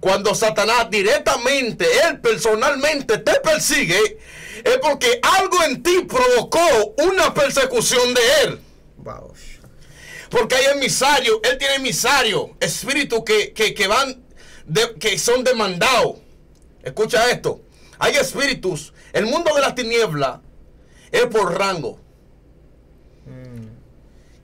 Cuando Satanás directamente, él personalmente te persigue, es porque algo en ti provocó una persecución de él. Wow. Porque hay emisarios, él tiene emisarios, espíritus que van, que son demandados. Escucha esto. Hay espíritus. El mundo de las tinieblas es por rango.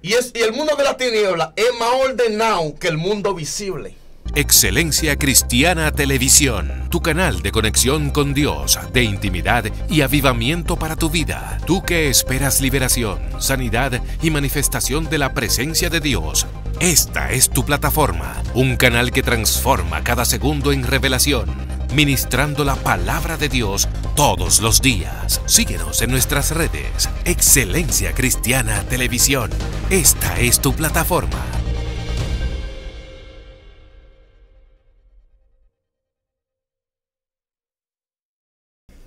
Y el mundo de las tinieblas es más ordenado que el mundo visible. Excelencia Cristiana Televisión, tu canal de conexión con Dios, de intimidad y avivamiento para tu vida. Tú que esperas liberación, sanidad y manifestación de la presencia de Dios. Esta es tu plataforma, un canal que transforma cada segundo en revelación, ministrando la palabra de Dios todos los días. Síguenos en nuestras redes. Excelencia Cristiana Televisión. Esta es tu plataforma.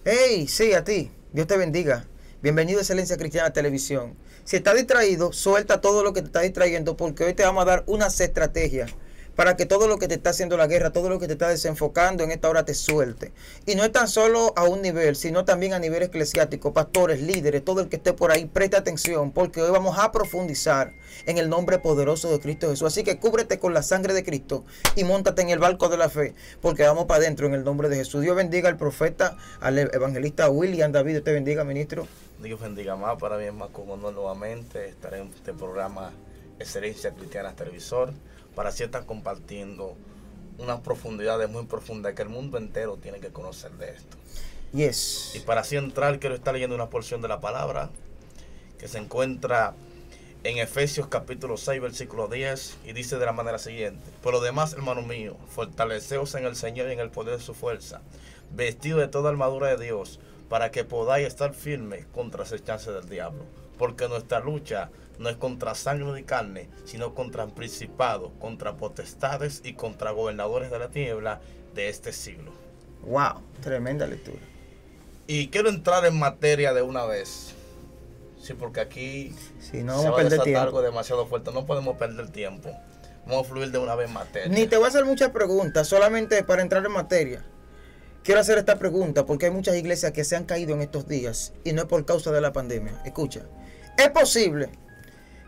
Hey, sí, a ti. Dios te bendiga. Bienvenido a Excelencia Cristiana Televisión. Si estás distraído, suelta todo lo que te está distrayendo, porque hoy te vamos a dar unas estrategias para que todo lo que te está haciendo la guerra, todo lo que te está desenfocando en esta hora te suelte. Y no es tan solo a un nivel, sino también a nivel eclesiástico, pastores, líderes, todo el que esté por ahí, preste atención, porque hoy vamos a profundizar en el nombre poderoso de Cristo Jesús. Así que cúbrete con la sangre de Cristo y móntate en el barco de la fe, porque vamos para adentro en el nombre de Jesús. Dios bendiga al profeta, al evangelista William David. Dios te bendiga, ministro. Dios bendiga más. Para mí es más como nuevamente estaré en este programa Excelencia Cristiana Televisor, para así estar compartiendo unas profundidades muy profundas que el mundo entero tiene que conocer de esto. Yes. Y para así entrar, quiero estar leyendo una porción de la palabra que se encuentra en Efesios capítulo 6, versículo 10, y dice de la manera siguiente: por lo demás, hermano mío, fortaleceos en el Señor y en el poder de su fuerza, vestido de toda armadura de Dios, para que podáis estar firmes contra las acechanzas del diablo. Porque nuestra lucha no es contra sangre ni carne, sino contra principados, contra potestades y contra gobernadores de la tiniebla de este siglo. Wow, tremenda lectura. Y quiero entrar en materia de una vez. Sí, porque aquí si no, se vamos va a perder desatar tiempo. algo demasiado fuerte. No podemos perder tiempo. Vamos a fluir de una vez en materia. Ni te voy a hacer muchas preguntas, solamente para entrar en materia. Quiero hacer esta pregunta porque hay muchas iglesias que se han caído en estos días y no es por causa de la pandemia. Escucha, ¿es posible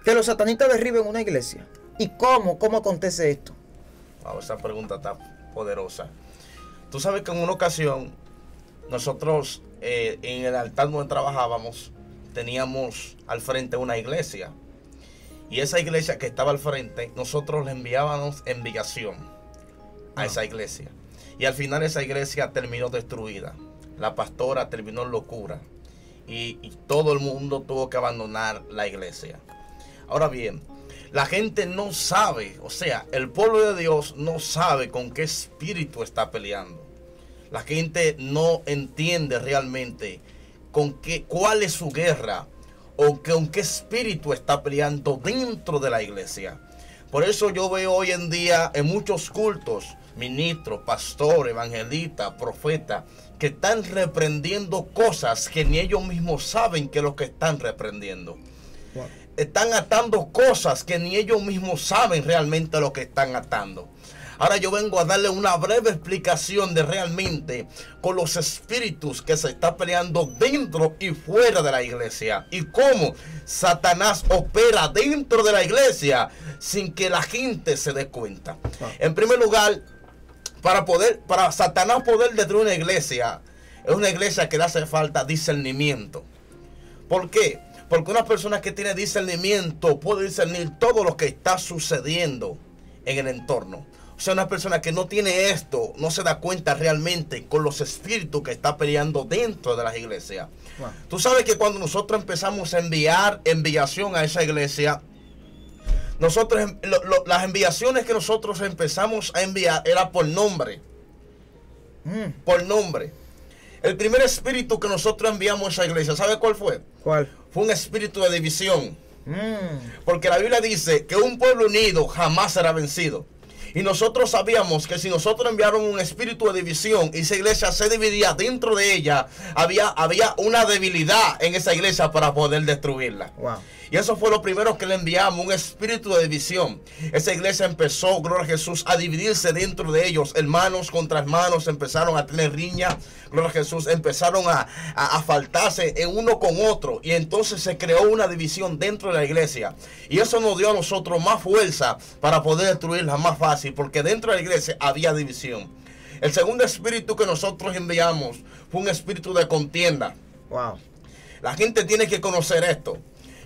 que los satanistas derriben una iglesia? ¿Y cómo acontece esto? Wow, esa pregunta está poderosa. Tú sabes que en una ocasión nosotros en el altar donde trabajábamos teníamos al frente una iglesia, y esa iglesia que estaba al frente nosotros le enviábamos enviación a esa iglesia, y al final esa iglesia terminó destruida. La pastora terminó en locura y todo el mundo tuvo que abandonar la iglesia. Ahora bien, la gente no sabe, o sea, el pueblo de Dios no sabe con qué espíritu está peleando. La gente no entiende realmente cuál es su guerra o con qué espíritu está peleando dentro de la iglesia. Por eso yo veo hoy en día en muchos cultos ministros, pastores, evangelistas, profetas que están reprendiendo cosas que ni ellos mismos saben que es lo que están reprendiendo. Wow. Están atando cosas que ni ellos mismos saben realmente lo que están atando. Ahora yo vengo a darle una breve explicación de realmente con los espíritus que se está peleando dentro y fuera de la iglesia, y cómo Satanás opera dentro de la iglesia sin que la gente se dé cuenta. En primer lugar, para Satanás poder destruir una iglesia, es una iglesia que le hace falta discernimiento. ¿Por qué? Porque una persona que tiene discernimiento puede discernir todo lo que está sucediendo en el entorno. O sea, una persona que no tiene esto no se da cuenta realmente con los espíritus que está peleando dentro de las iglesias. Wow. Tú sabes que cuando nosotros empezamos a enviar enviación a esa iglesia, nosotros las enviaciones que nosotros empezamos a enviar era por nombre. Por nombre. El primer espíritu que nosotros enviamos a esa iglesia, ¿sabe cuál fue? ¿Cuál? Fue un espíritu de división. Porque la Biblia dice que un pueblo unido jamás será vencido. Y nosotros sabíamos que si nosotros enviáramos un espíritu de división y esa iglesia se dividía, dentro de ella había una debilidad en esa iglesia para poder destruirla. Wow. Y eso fue lo primero que le enviamos, un espíritu de división. Esa iglesia empezó, gloria a Jesús, a dividirse dentro de ellos. Hermanos contra hermanos empezaron a tener riña, gloria a Jesús, empezaron a faltarse en uno con otro. Y entonces se creó una división dentro de la iglesia. Y eso nos dio a nosotros más fuerza para poder destruirla más fácil, porque dentro de la iglesia había división. El segundo espíritu que nosotros enviamos fue un espíritu de contienda. Wow. La gente tiene que conocer esto.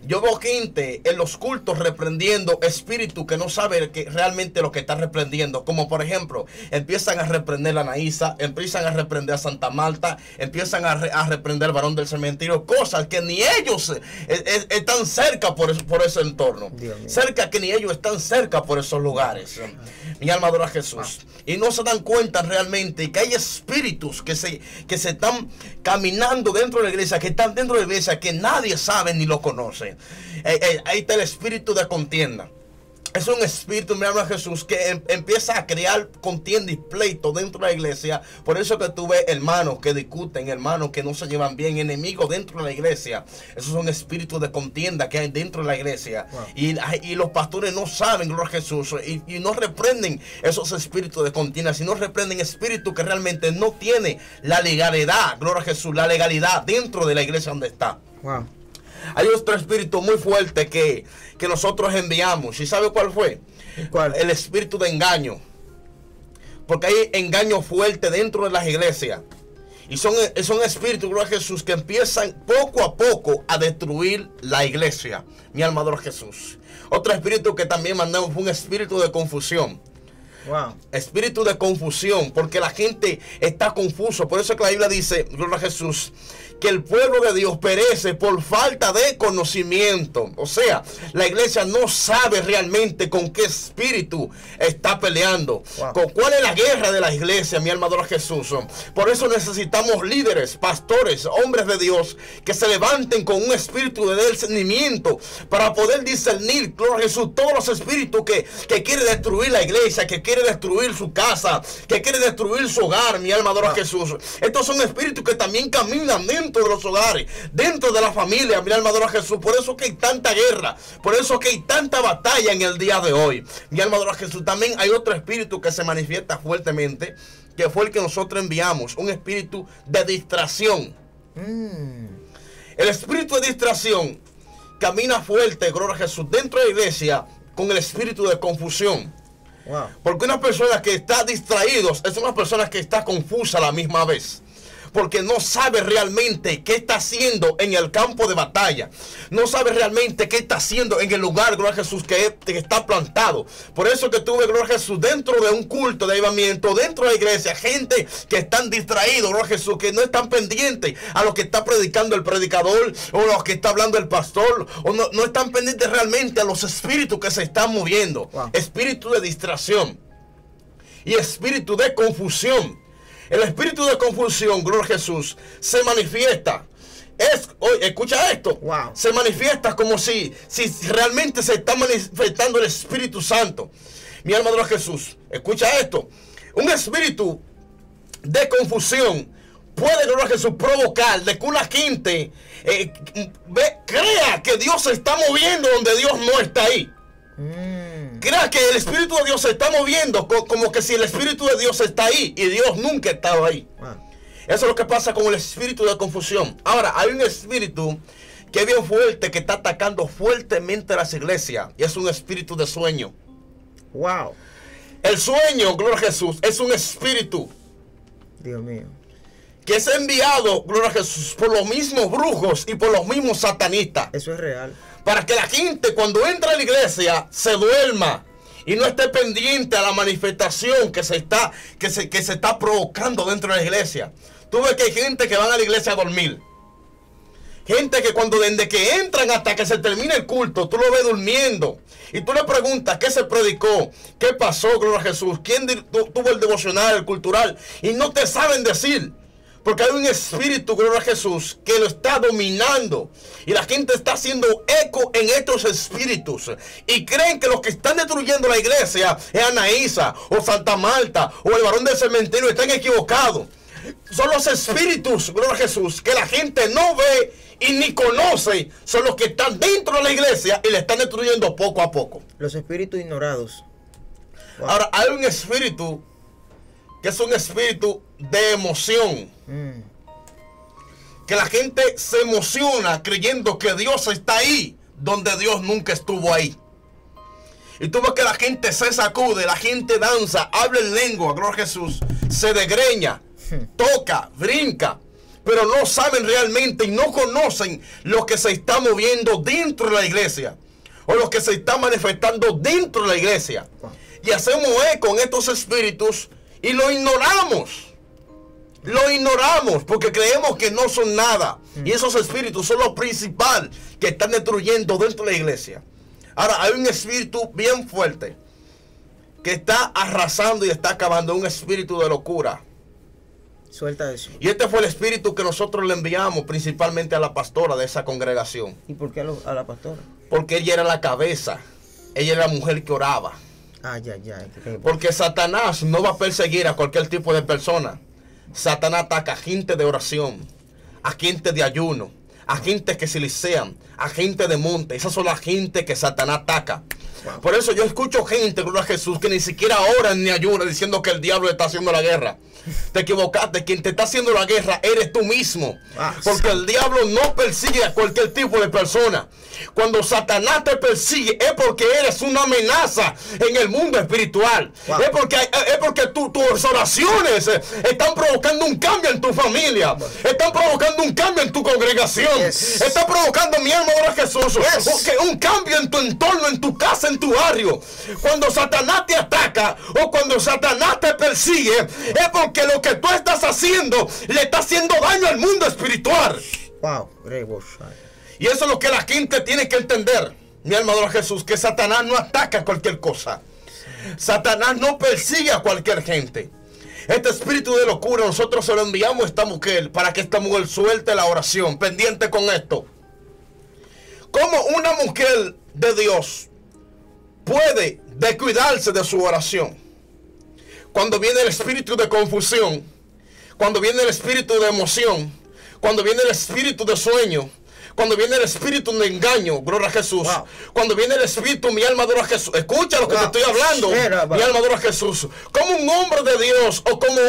Yo veo gente en los cultos reprendiendo espíritu que no sabe realmente lo que está reprendiendo. Como por ejemplo, empiezan a reprender a Anaísa, empiezan a reprender a Santa Marta, empiezan a reprender al varón del cementerio. Cosas que ni ellos están cerca por ese entorno. Cerca que ni ellos están cerca por esos lugares. Mi alma adora a Jesús. Y no se dan cuenta realmente que hay espíritus que se están caminando dentro de la iglesia, que están dentro de la iglesia, que nadie sabe ni lo conoce. Ahí está el espíritu de contienda. Es un espíritu, mi alma Jesús, que empieza a crear contienda y pleito dentro de la iglesia. Por eso que tú ves hermanos que discuten, hermanos que no se llevan bien, enemigos dentro de la iglesia. Esos son espíritus de contienda que hay dentro de la iglesia. Wow. Y los pastores no saben, gloria a Jesús, y no reprenden esos espíritus de contienda, sino reprenden espíritus que realmente no tienen la legalidad, gloria a Jesús, la legalidad dentro de la iglesia donde está. Wow. Hay otro espíritu muy fuerte que nosotros enviamos. ¿Y sabe cuál fue? ¿Cuál? El espíritu de engaño. Porque hay engaño fuerte dentro de las iglesias. Y son espíritus, gloria a Jesús, que empiezan poco a poco a destruir la iglesia. Mi alma adora a Jesús. Otro espíritu que también mandamos fue un espíritu de confusión. Wow. Espíritu de confusión, porque la gente está confuso. Por eso es que la Biblia dice, gloria a Jesús, que el pueblo de Dios perece por falta de conocimiento. O sea, la iglesia no sabe realmente con qué espíritu está peleando. Wow. Con cuál es la guerra de la iglesia, mi alma adora a Jesús. Por eso necesitamos líderes, pastores, hombres de Dios que se levanten con un espíritu de discernimiento para poder discernir, gloria a Jesús, todos los espíritus que quiere destruir la iglesia, que quiere destruir su casa, que quiere destruir su hogar. Mi alma adora a Jesús. Estos son espíritus que también caminan dentro de los hogares, dentro de la familia. Mi alma adora a Jesús. Por eso que hay tanta guerra, por eso que hay tanta batalla en el día de hoy. Mi alma adora a Jesús. También hay otro espíritu que se manifiesta fuertemente, que fue el que nosotros enviamos, un espíritu de distracción. El espíritu de distracción camina fuerte, gloria a Jesús, dentro de la iglesia con el espíritu de confusión. Wow. Porque una persona que está distraída es una persona que está confusa a la misma vez. Porque no sabe realmente qué está haciendo en el campo de batalla. No sabe realmente qué está haciendo en el lugar, gloria a Jesús, que está plantado. Por eso que tuve, gloria a Jesús, dentro de un culto de avivamiento, dentro de la iglesia, gente que están distraídos, gloria a Jesús, que no están pendientes a lo que está predicando el predicador, o lo que está hablando el pastor, o no están pendientes realmente a los espíritus que se están moviendo. Wow. Espíritu de distracción y espíritu de confusión. El espíritu de confusión, gloria a Jesús, se manifiesta. Oye, escucha esto. Wow. Se manifiesta como si realmente se está manifestando el Espíritu Santo. Mi alma adora a Jesús. Escucha esto. Un espíritu de confusión puede, gloria a Jesús, provocar de que una gente crea que Dios se está moviendo donde Dios no está ahí. Crea que el Espíritu de Dios se está moviendo como que si el Espíritu de Dios está ahí y Dios nunca ha estado ahí. Eso es lo que pasa con el espíritu de confusión. Ahora, hay un espíritu que es bien fuerte, que está atacando fuertemente a las iglesias, y es un espíritu de sueño. Wow. El sueño, gloria a Jesús, es un espíritu, Dios mío, que es enviado, gloria a Jesús, por los mismos brujos y por los mismos satanistas. eso es real. Para que la gente cuando entra a la iglesia se duerma y no esté pendiente a la manifestación que se está provocando dentro de la iglesia. Tú ves que hay gente que van a la iglesia a dormir. Gente que desde que entran hasta que se termina el culto, tú lo ves durmiendo. Y tú le preguntas qué se predicó, qué pasó, gloria a Jesús, quién tuvo el devocional, el cultural, y no te saben decir. Porque hay un espíritu, gloria a Jesús, que lo está dominando. Y la gente está haciendo eco en estos espíritus. Y creen que los que están destruyendo la iglesia es Anaísa, o Santa Marta, o el varón del cementerio. Están equivocados. son los espíritus, gloria a Jesús, que la gente no ve y ni conoce, son los que están dentro de la iglesia y le están destruyendo poco a poco. Los espíritus ignorados. Wow. Ahora, hay un espíritu que es un espíritu de emoción. Que la gente se emociona creyendo que Dios está ahí, donde Dios nunca estuvo ahí. Y tú ves que la gente se sacude, la gente danza, habla en lengua, gloria a Jesús, se desgreña, toca, brinca, pero no saben realmente y no conocen lo que se está moviendo dentro de la iglesia o lo que se está manifestando dentro de la iglesia. Y hacemos eco en estos espíritus y lo ignoramos. Lo ignoramos porque creemos que no son nada. Y esos espíritus son lo principal que están destruyendo dentro de la iglesia. Ahora, hay un espíritu bien fuerte que está arrasando y está acabando, un espíritu de locura. Suelta eso. Y este fue el espíritu que nosotros le enviamos principalmente a la pastora de esa congregación. ¿Y por qué a la pastora? Porque ella era la cabeza. Ella era la mujer que oraba. Porque Satanás no va a perseguir a cualquier tipo de persona. Satanás ataca a gente de oración, a gente de ayuno, a gente que se licean, a gente de monte. Esas son las gente que Satanás ataca. Wow. Por eso yo escucho gente, gloria a Jesús, que ni siquiera oran ni ayunan diciendo que el diablo está haciendo la guerra. Te equivocaste, quien te está haciendo la guerra eres tú mismo. Porque el diablo no persigue a cualquier tipo de persona. Cuando Satanás te persigue es porque eres una amenaza en el mundo espiritual. Wow. Es porque tus oraciones están provocando un cambio en tu familia. Están provocando un cambio en tu congregación. Están provocando, mi alma, gloria a Jesús, un cambio en tu entorno, en tu casa, en tu barrio. Cuando Satanás te ataca o cuando Satanás te persigue es porque lo que tú estás haciendo le está haciendo daño al mundo espiritual. Wow. Y eso es lo que la gente tiene que entender, mi alma adora a Jesús, que Satanás no ataca a cualquier cosa. Satanás no persigue a cualquier gente. Este espíritu de locura nosotros se lo enviamos a esta mujer para que esta mujer suelte la oración. Pendiente con esto. ¿Cómo una mujer de Dios puede descuidarse de su oración? Cuando viene el espíritu de confusión, cuando viene el espíritu de emoción, cuando viene el espíritu de sueño, cuando viene el espíritu de engaño, gloria a Jesús. Wow. Cuando viene el espíritu, mi alma adora a Jesús. Escucha lo que te estoy hablando. Mi alma adora a Jesús. Como un hombre de Dios o como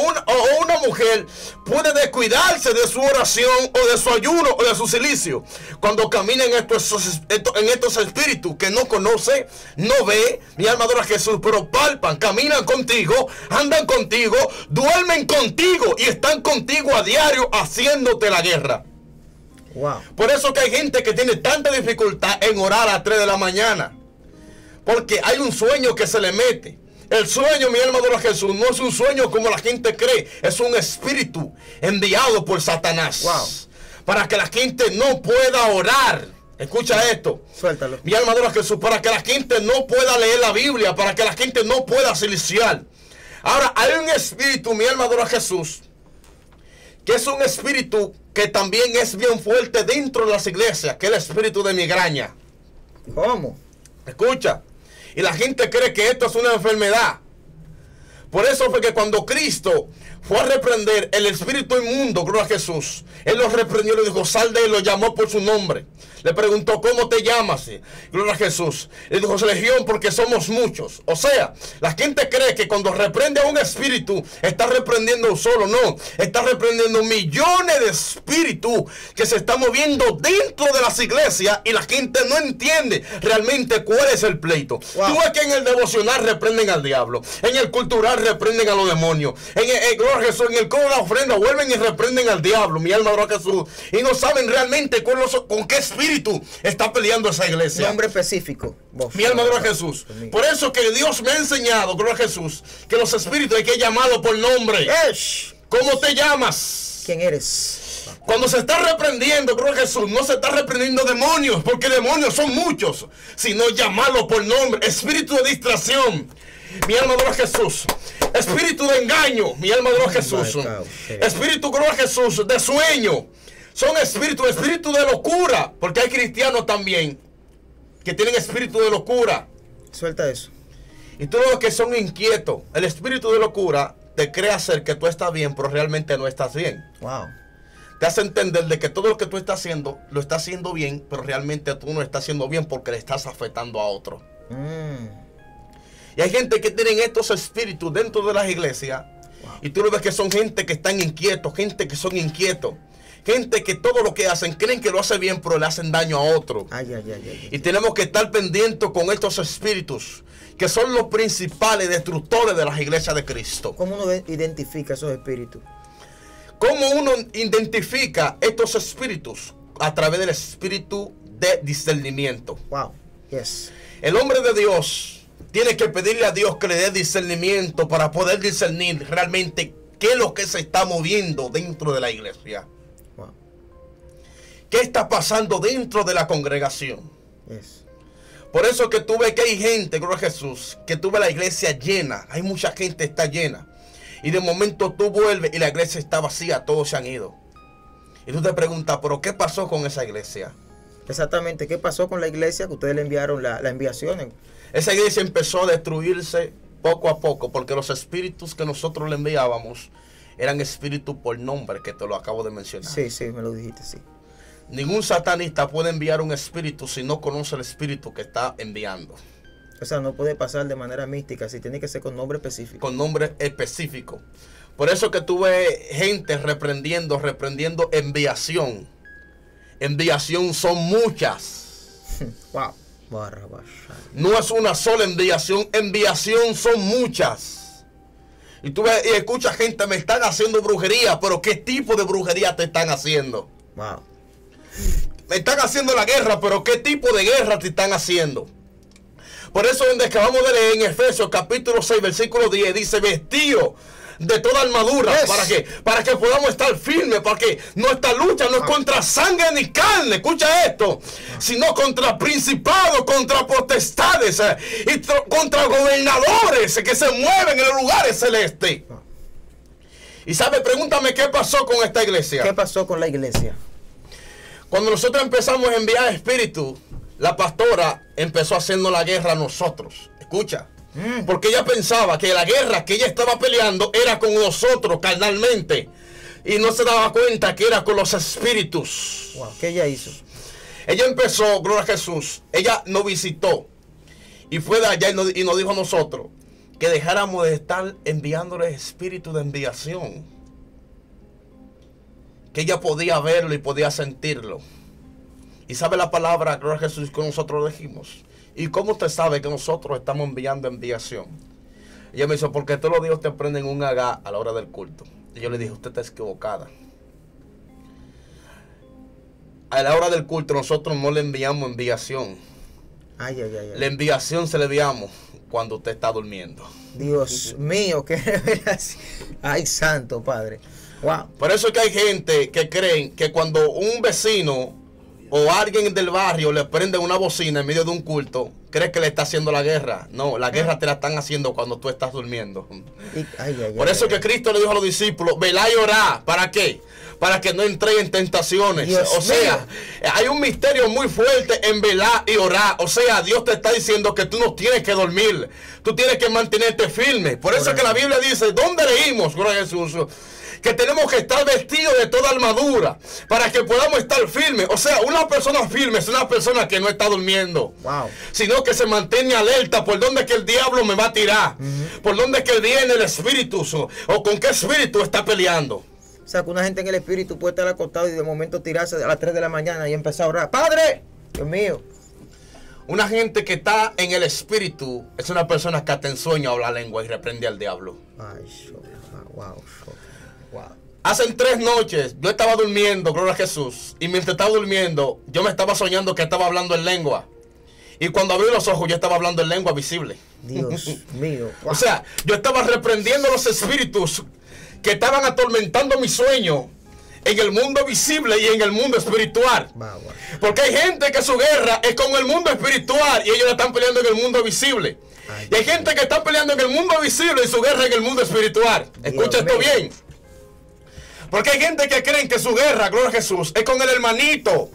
una mujer puede descuidarse de su oración o de su ayuno o de su silicio cuando camina en estos espíritus que no conoce, no ve, mi alma adora a Jesús, pero palpan, caminan contigo, andan contigo, duermen contigo y están contigo a diario haciéndote la guerra. Wow. Por eso que hay gente que tiene tanta dificultad en orar a las 3 de la mañana. Porque hay un sueño que se le mete. El sueño, mi alma adora a Jesús, no es un sueño como la gente cree. Es un espíritu enviado por Satanás. Wow. Para que la gente no pueda orar. Escucha esto. Suéltalo. Mi alma adora a Jesús. Para que la gente no pueda leer la Biblia. Para que la gente no pueda siliciar. Ahora, hay un espíritu, mi alma adora a Jesús, que es un espíritu que también es bien fuerte dentro de las iglesias, que es el espíritu de migraña. ¿Cómo? Escucha. Y la gente cree que esto es una enfermedad. Por eso fue que cuando Cristo fue a reprender el espíritu inmundo, gloria a Jesús, Él lo reprendió, le dijo, sal de él, lo llamó por su nombre. Le preguntó, ¿cómo te llamas? Gloria a Jesús. Le dijo, Legión, porque somos muchos. O sea, la gente cree que cuando reprende a un espíritu, está reprendiendo solo. No, está reprendiendo millones de espíritus que se están moviendo dentro de las iglesias y la gente no entiende realmente cuál es el pleito. Wow. Tú ves que en el devocional reprenden al diablo, en el cultural reprenden a los demonios, gloria a Jesús, en el coro de la ofrenda vuelven y reprenden al diablo, mi alma adora a Jesús, y no saben realmente con qué espíritu está peleando esa iglesia. Nombre específico. Mi alma adora a Jesús. Por eso que Dios me ha enseñado, gloria a Jesús, que los espíritus hay que llamarlos por nombre. ¿Cómo te llamas? ¿Quién eres? Cuando se está reprendiendo, gloria a Jesús, no se está reprendiendo demonios, porque demonios son muchos, sino llamarlos por nombre. Espíritu de distracción, mi alma adora a Jesús. Espíritu de engaño, mi alma adora a Jesús. Espíritu, gloria a Jesús, de sueño. Son espíritu de locura, porque hay cristianos también que tienen espíritu de locura. Suelta eso. Y todos los que son inquietos, el espíritu de locura te crea hacer que tú estás bien, pero realmente no estás bien. Wow. Te hace entender de que todo lo que tú estás haciendo, lo estás haciendo bien, pero realmente tú no estás haciendo bien porque le estás afectando a otro. Y hay gente que tienen estos espíritus dentro de las iglesias. Wow. Y tú lo ves que son gente que están inquietos, gente que son inquietos. Gente que todo lo que hacen creen que lo hace bien, pero le hacen daño a otro. Y tenemos que estar pendientes con estos espíritus, que son los principales destructores de las iglesias de Cristo. ¿Cómo uno identifica esos espíritus? ¿Cómo uno identifica estos espíritus? A través del espíritu de discernimiento. Wow. Yes. El hombre de Dios tiene que pedirle a Dios que le dé discernimiento para poder discernir realmente qué es lo que se está moviendo dentro de la iglesia. Wow. ¿Qué está pasando dentro de la congregación? Yes. Por eso que tú ves que hay gente, gloria a Jesús, que tú ves la iglesia llena. Hay mucha gente está llena. Y de momento tú vuelves y la iglesia está vacía, todos se han ido. Y tú te preguntas, ¿pero qué pasó con esa iglesia? Exactamente, ¿qué pasó con la iglesia que ustedes le enviaron la enviación? Esa iglesia empezó a destruirse poco a poco, porque los espíritus que nosotros le enviábamos eran espíritus por nombre, que te lo acabo de mencionar. Sí, me lo dijiste, sí. Ningún satanista puede enviar un espíritu si no conoce el espíritu que está enviando. O sea, no puede pasar de manera mística, si tiene que ser con nombre específico. Con nombre específico. Por eso que tú ves gente reprendiendo enviación. Enviación son muchas. Wow. No es una sola enviación son muchas. Y tú ves y escuchas gente, me están haciendo brujería, pero ¿qué tipo de brujería te están haciendo? Wow. Me están haciendo la guerra, pero ¿qué tipo de guerra te están haciendo? Por eso donde acabamos de leer en Efesios capítulo 6 versículo 10 dice, vestido de toda armadura. Yes. Para que podamos estar firmes, para que nuestra lucha no es contra sangre ni carne, escucha esto, sino contra principados, contra potestades y contra gobernadores que se mueven en los lugares celestes. Y sabe, pregúntame qué pasó con esta iglesia. ¿Qué pasó con la iglesia? Cuando nosotros empezamos a enviar espíritus, la pastora empezó haciendo la guerra a nosotros. Escucha. Porque ella pensaba que la guerra que ella estaba peleando era con nosotros carnalmente. Y no se daba cuenta que era con los espíritus. Wow, ¿qué ella hizo? Ella empezó, gloria a Jesús. Ella nos visitó. Y fue de allá y nos dijo a nosotros que dejáramos de estar enviándole espíritu de enviación. Que ella podía verlo y podía sentirlo. Y sabe la palabra, gloria a Jesús, que nosotros dijimos. ¿Y cómo usted sabe que nosotros estamos enviando enviación? Ella me dijo, porque todos los días te prenden un agá a la hora del culto. Y yo le dije, usted está equivocada. A la hora del culto nosotros no le enviamos enviación. La enviación se le enviamos cuando usted está durmiendo. Dios mío, qué revelación. Ay, santo Padre. Wow. Por eso es que hay gente que creen que cuando un vecino o alguien del barrio le prende una bocina en medio de un culto, cree que le está haciendo la guerra. No, la guerra te la están haciendo cuando tú estás durmiendo. Por eso que Cristo le dijo a los discípulos, velá y orá. ¿Para qué? Para que no entréis en tentaciones. Dios o sea, hay un misterio muy fuerte en velar y orar. O sea, Dios te está diciendo que tú no tienes que dormir. Tú tienes que mantenerte firme. Por eso que la Biblia dice, ¿dónde leímos, gloria a Jesús? Que tenemos que estar vestidos de toda armadura para que podamos estar firmes. O sea, una persona firme es una persona que no está durmiendo, sino que se mantiene alerta por dónde que el diablo me va a tirar, por dónde que viene el espíritu o con qué espíritu está peleando. O sea, que una gente en el espíritu puede estar acostado y de momento tirarse a las 3 de la mañana y empezar a orar. ¡Padre! Dios mío. Una gente que está en el espíritu es una persona que hasta en sueño habla lengua y reprende al diablo. Ay, wow. Hace 3 noches yo estaba durmiendo, gloria a Jesús, y mientras estaba durmiendo yo me estaba soñando que estaba hablando en lengua. Y cuando abrí los ojos yo estaba hablando en lengua visible. Dios mío. Wow. O sea, yo estaba reprendiendo los espíritus que estaban atormentando mi sueño en el mundo visible y en el mundo espiritual. Porque hay gente que su guerra es con el mundo espiritual y ellos la están peleando en el mundo visible. Y hay gente que está peleando en el mundo visible y su guerra en el mundo espiritual. Escucha esto bien. Porque hay gente que creen que su guerra, gloria a Jesús, es con el hermanito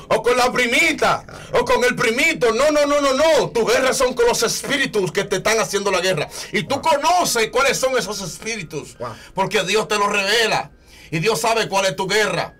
o con la primita, o con el primito. No, no, no, no, no. Tu guerra son con los espíritus que te están haciendo la guerra. Y tú conoces cuáles son esos espíritus. Porque Dios te los revela. Y Dios sabe cuál es tu guerra.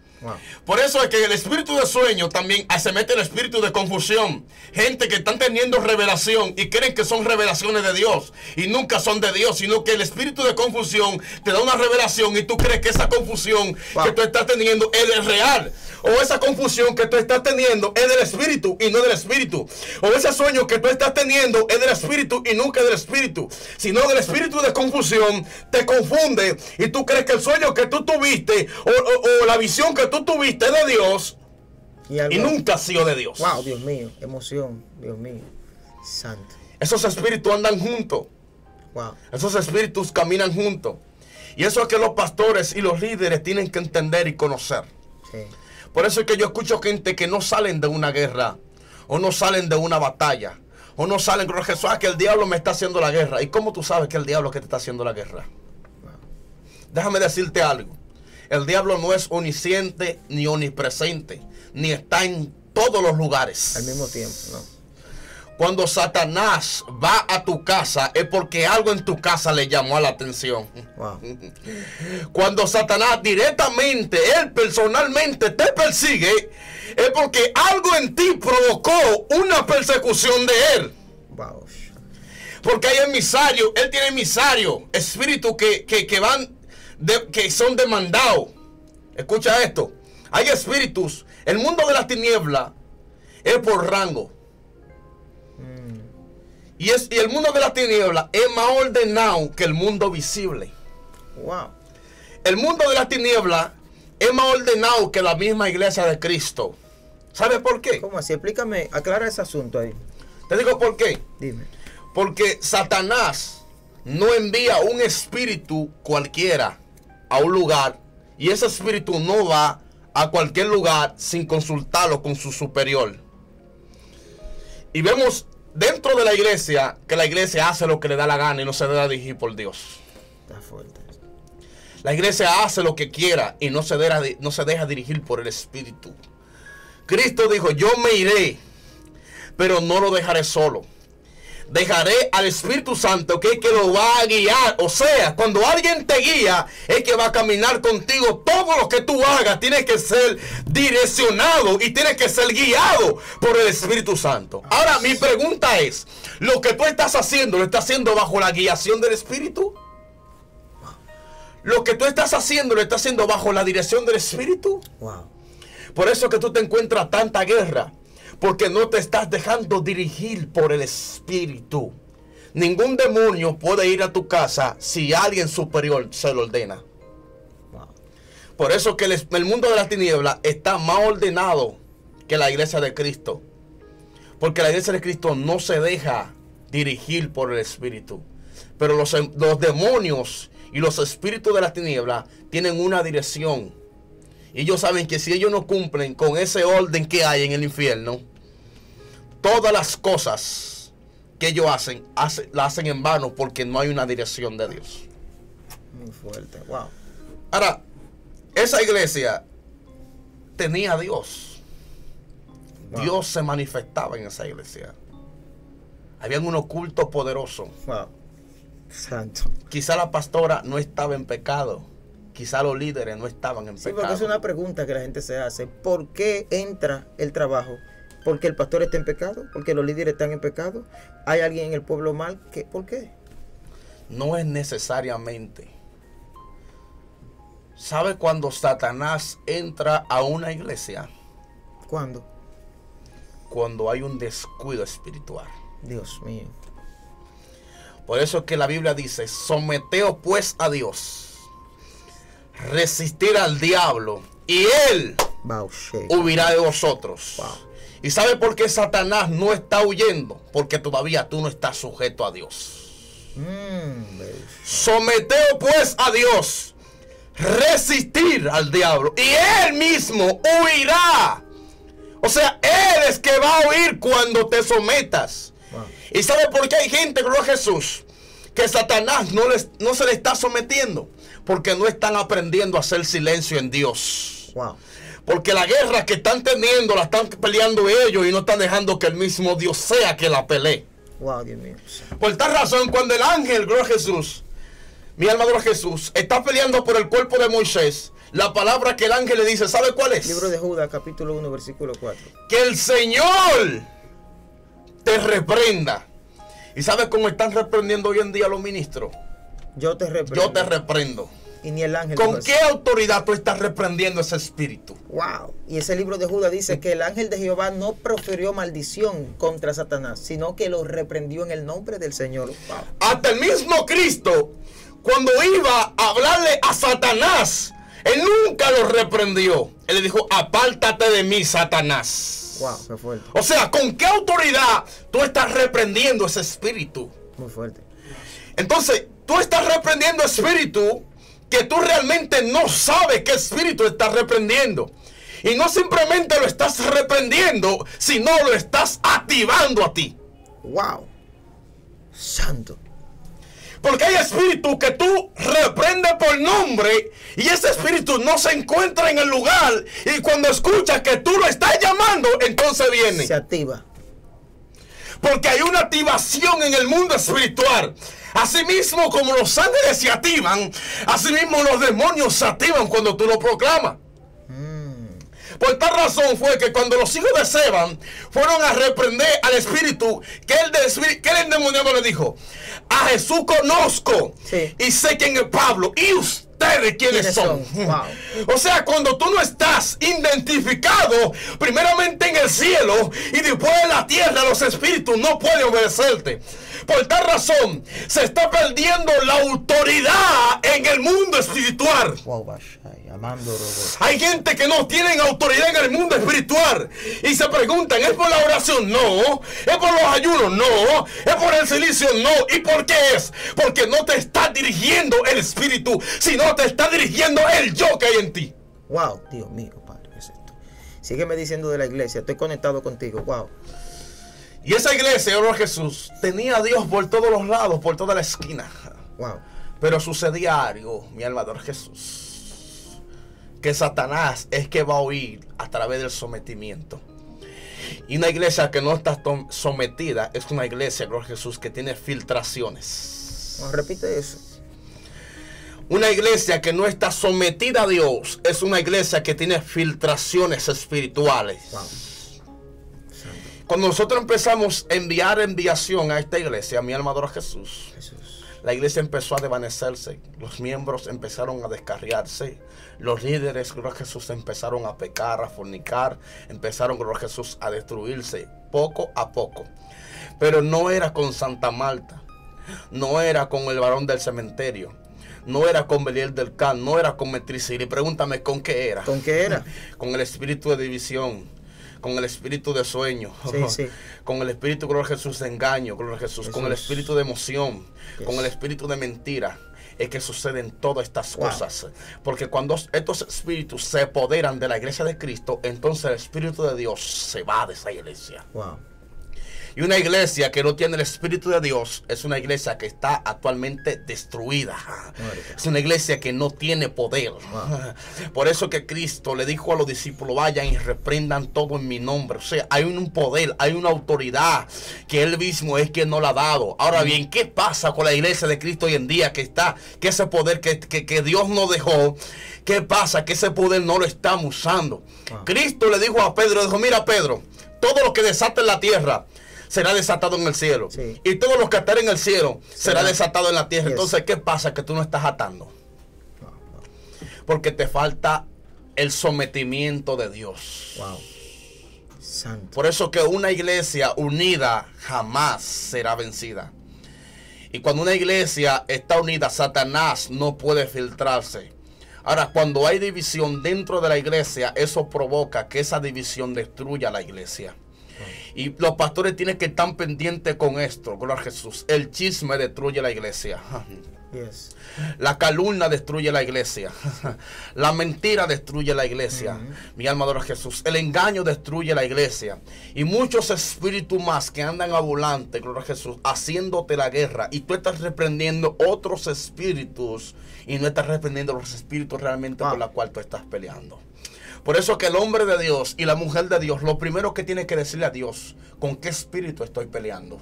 Por eso es que el espíritu de sueño también se mete el espíritu de confusión. Gente que están teniendo revelación y creen que son revelaciones de Dios y nunca son de Dios, sino que el espíritu de confusión te da una revelación y tú crees que esa confusión que tú estás teniendo es real. O esa confusión que tú estás teniendo es del espíritu y no del espíritu. O ese sueño que tú estás teniendo es del espíritu y nunca del espíritu. Sino del espíritu de confusión te confunde y tú crees que el sueño que tú tuviste o la visión que tú tuviste es de Dios y nunca ha sido de Dios. Wow, Dios mío, emoción, Dios mío, santo. Esos espíritus andan juntos. Wow. Esos espíritus caminan juntos. Y eso es que los pastores y los líderes tienen que entender y conocer. Sí. Por eso es que yo escucho gente que no salen de una guerra, o no salen de una batalla, o no salen con Jesús, que el diablo me está haciendo la guerra. ¿Y cómo tú sabes que el diablo es que te está haciendo la guerra? Déjame decirte algo. El diablo no es omnisciente ni omnipresente, ni está en todos los lugares. Al mismo tiempo, no. Cuando Satanás va a tu casa es porque algo en tu casa le llamó la atención. Wow. Cuando Satanás directamente, él personalmente te persigue, es porque algo en ti provocó una persecución de él. Wow. Porque hay emisarios, él tiene emisarios, espíritus que van, que son demandados. Escucha esto. Hay espíritus. El mundo de la tiniebla es por rango. Y el mundo de la tiniebla es más ordenado que el mundo visible. Wow. El mundo de la tiniebla es más ordenado que la misma iglesia de Cristo. ¿Sabes por qué? ¿Cómo así? Explícame, aclara ese asunto ahí. Te digo por qué. Dime. Porque Satanás no envía un espíritu cualquiera a un lugar. Y ese espíritu no va a cualquier lugar sin consultarlo con su superior. Y vemos dentro de la iglesia que la iglesia hace lo que le da la gana y no se deja dirigir por Dios. Está fuerte. La iglesia hace lo que quiera y no se deja dirigir por el Espíritu. Cristo dijo, yo me iré, pero no lo dejaré solo. Dejaré al Espíritu Santo que es que lo va a guiar. O sea, cuando alguien te guía, es que va a caminar contigo. Todo lo que tú hagas tiene que ser direccionado y tiene que ser guiado por el Espíritu Santo. Ahora, mi pregunta es, ¿lo que tú estás haciendo, lo estás haciendo bajo la guiación del Espíritu? ¿Lo que tú estás haciendo, lo estás haciendo bajo la dirección del Espíritu? Wow. Por eso que tú te encuentras tanta guerra. Porque no te estás dejando dirigir por el Espíritu. Ningún demonio puede ir a tu casa si alguien superior se lo ordena. Wow. Por eso que el mundo de las tinieblas está más ordenado que la iglesia de Cristo. Porque la iglesia de Cristo no se deja dirigir por el Espíritu. Pero los demonios y los espíritus de las tinieblas tienen una dirección. Y ellos saben que si ellos no cumplen con ese orden que hay en el infierno, todas las cosas que ellos la hacen en vano porque no hay una dirección de Dios. Muy fuerte, wow. Ahora, esa iglesia tenía a Dios. Wow. Dios se manifestaba en esa iglesia. Habían unos cultos poderosos. Wow. Santo. Quizá la pastora no estaba en pecado. Quizá los líderes no estaban en pecado. Sí, porque es una pregunta que la gente se hace. ¿Por qué entra el trabajo? ¿Porque el pastor está en pecado? ¿Porque los líderes están en pecado? ¿Hay alguien en el pueblo mal? ¿Por qué? No es necesariamente. ¿Sabe cuando Satanás entra a una iglesia? ¿Cuándo? Cuando hay un descuido espiritual. Dios mío. Por eso es que la Biblia dice, someteos pues a Dios. Resistir al diablo y él huirá de vosotros. Wow. ¿Y sabe por qué Satanás no está huyendo? Porque todavía tú no estás sujeto a Dios. Someteo pues a Dios, resistir al diablo y él mismo huirá. O sea, él es que va a huir cuando te sometas. Wow. ¿Y sabe por qué hay gente, gloria a Jesús, que Satanás no se le está sometiendo? Porque no están aprendiendo a hacer silencio en Dios. Wow. Porque la guerra que están teniendo la están peleando ellos y no están dejando que el mismo Dios sea que la pelee. Wow, Dios mío. Por tal razón, cuando el ángel, gloria a Jesús, mi alma adora a Jesús, está peleando por el cuerpo de Moisés, la palabra que el ángel le dice, ¿sabe cuál es? Libro de Judas, capítulo 1, versículo 4. Que el Señor te reprenda. ¿Y sabes cómo están reprendiendo hoy en día los ministros? Yo te reprendo. Yo te reprendo. Y ni el ángel. ¿Con qué autoridad tú estás reprendiendo ese espíritu? Wow. Y ese libro de Judas dice que el ángel de Jehová no profirió maldición contra Satanás, sino que lo reprendió en el nombre del Señor. Wow. Hasta el mismo Cristo, cuando iba a hablarle a Satanás, él nunca lo reprendió. Él le dijo, apártate de mí, Satanás. Wow, qué fuerte. O sea, ¿con qué autoridad tú estás reprendiendo ese espíritu? Muy fuerte. Entonces, tú estás reprendiendo espíritu que tú realmente no sabes qué espíritu estás reprendiendo. Y no simplemente lo estás reprendiendo, sino lo estás activando a ti. Wow. Santo. Porque hay espíritus que tú reprendes por nombre y ese espíritu no se encuentra en el lugar. Y cuando escuchas que tú lo estás llamando, entonces viene. Se activa. Porque hay una activación en el mundo espiritual. Asimismo como los ángeles se activan, asimismo los demonios se activan cuando tú lo proclamas. Por tal razón fue que cuando los hijos de Seban fueron a reprender al espíritu, que el endemoniado le dijo, a Jesús conozco, sí, y sé quién es Pablo, y ustedes quiénes son. Wow. O sea, cuando tú no estás identificado primeramente en el cielo y después en la tierra, los espíritus no pueden obedecerte. Por tal razón se está perdiendo la autoridad en el mundo espiritual. Hay gente que no tiene autoridad en el mundo espiritual y se preguntan, ¿es por la oración? No. ¿Es por los ayunos? No. ¿Es por el silicio? No. ¿Y por qué es? Porque no te está dirigiendo el espíritu, sino te está dirigiendo el yo que hay en ti. Wow, Dios mío, Padre, ¿qué es esto? Sígueme diciendo de la iglesia, estoy conectado contigo. Wow. Y esa iglesia, oh Jesús, tenía a Dios por todos los lados, por toda la esquina. Wow. Pero sucedía algo, mi alma adora a Jesús, que Satanás es que va a oír a través del sometimiento. Y una iglesia que no está sometida es una iglesia, gloria a Jesús, que tiene filtraciones. Repite eso. Una iglesia que no está sometida a Dios es una iglesia que tiene filtraciones espirituales. Wow. Cuando nosotros empezamos a enviar enviación a esta iglesia, mi alma adora a Jesús, la iglesia empezó a desvanecerse, los miembros empezaron a descarriarse, los líderes, gloria a Jesús, empezaron a pecar, a fornicar, empezaron, gloria a Jesús, a destruirse poco a poco. Pero no era con Santa Marta, no era con el varón del cementerio, no era con Beliel del Can, no era con Metrisiri. Pregúntame, ¿con qué era? ¿Con qué era? Con el espíritu de división, con el espíritu de sueño, sí. Con el espíritu, gloria a Jesús, de engaño, gloria a Jesús, con el espíritu de emoción, con el espíritu de mentira. Es que suceden todas estas cosas. Porque cuando estos espíritus se apoderan de la iglesia de Cristo, entonces el espíritu de Dios se va de esa iglesia. Wow. Y una iglesia que no tiene el Espíritu de Dios es una iglesia que está actualmente destruida. Es una iglesia que no tiene poder. Por eso que Cristo le dijo a los discípulos, vayan y reprendan todo en mi nombre. O sea, hay un poder, hay una autoridad que Él mismo es quien nos la ha dado. Ahora bien, ¿qué pasa con la iglesia de Cristo hoy en día? Que ese poder que Dios nos dejó, ¿qué pasa? Que ese poder no lo estamos usando. Cristo le dijo a Pedro, dijo, mira Pedro, todo lo que desata en la tierra será desatado en el cielo. Sí. Y todo lo que atar en el cielo será desatado en la tierra. Entonces, ¿qué pasa? Que tú no estás atando. Porque te falta el sometimiento de Dios. Wow. Santo. Por eso que una iglesia unida jamás será vencida. Y cuando una iglesia está unida, Satanás no puede filtrarse. Ahora, cuando hay división dentro de la iglesia, eso provoca que esa división destruya la iglesia. Y los pastores tienen que estar pendientes con esto, gloria a Jesús. El chisme destruye la iglesia. Yes. La calumnia destruye la iglesia. La mentira destruye la iglesia. Mi alma adora a Jesús. El engaño destruye la iglesia. Y muchos espíritus más que andan ambulantes, gloria a Jesús, haciéndote la guerra. Y tú estás reprendiendo otros espíritus y no estás reprendiendo los espíritus realmente por la cual tú estás peleando. Por eso que el hombre de Dios y la mujer de Dios, lo primero que tiene que decirle a Dios, ¿con qué espíritu estoy peleando?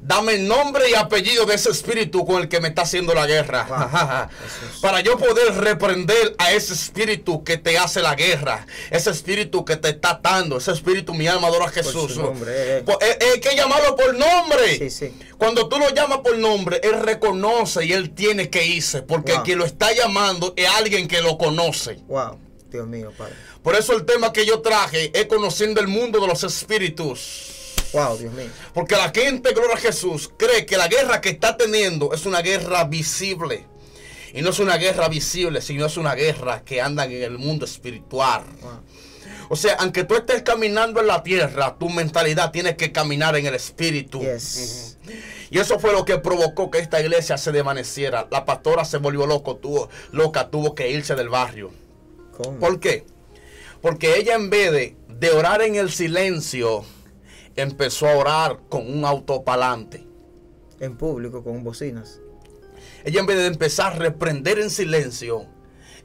Dame el nombre y apellido de ese espíritu con el que me está haciendo la guerra. Wow. Para yo poder reprender a ese espíritu que te hace la guerra. Ese espíritu que te está atando. Ese espíritu, mi alma adora a Jesús. Hay que llamarlo por nombre. Sí, sí. Cuando tú lo llamas por nombre, él reconoce y él tiene que irse. Porque quien lo está llamando es alguien que lo conoce. Wow, Dios mío, Padre. Por eso el tema que yo traje es conociendo el mundo de los espíritus. Wow, Dios mío. Porque la gente, gloria a Jesús, cree que la guerra que está teniendo es una guerra visible. Y no es una guerra visible, sino es una guerra que anda en el mundo espiritual. Wow. O sea, aunque tú estés caminando en la tierra, tu mentalidad tiene que caminar en el espíritu. Yes. Y eso fue lo que provocó que esta iglesia se desvaneciera. La pastora se volvió loca, tuvo que irse del barrio. ¿Cómo? ¿Por qué? Porque ella, en vez de orar en el silencio, empezó a orar con un autopalante. En público, con bocinas. Ella, en vez de empezar a reprender en silencio,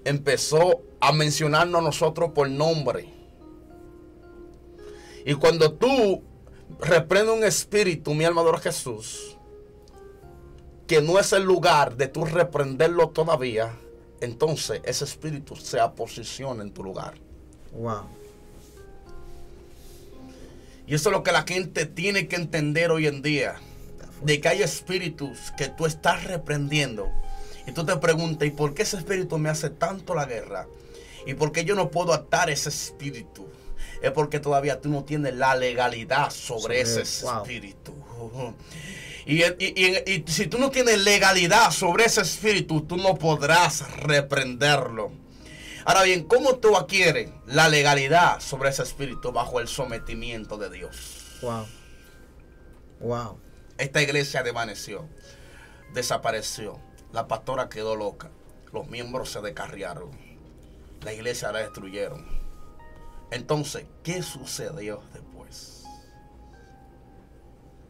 empezó a mencionarnos a nosotros por nombre. Y cuando tú reprendes un espíritu, mi alma adora a Jesús, que no es el lugar de tú reprenderlo todavía, entonces ese espíritu se posiciona en tu lugar. Wow. Y eso es lo que la gente tiene que entender hoy en día. De que hay espíritus que tú estás reprendiendo. Y tú te preguntas, ¿y por qué ese espíritu me hace tanto la guerra? ¿Y por qué yo no puedo atar ese espíritu? Es porque todavía tú no tienes la legalidad sobre ese espíritu. Y si tú no tienes legalidad sobre ese espíritu, tú no podrás reprenderlo. Ahora bien, ¿cómo tú adquieres la legalidad sobre ese espíritu? Bajo el sometimiento de Dios. Wow. Wow. Esta iglesia desvaneció, desapareció. La pastora quedó loca. Los miembros se descarriaron. La iglesia la destruyeron. Entonces, ¿qué sucedió después?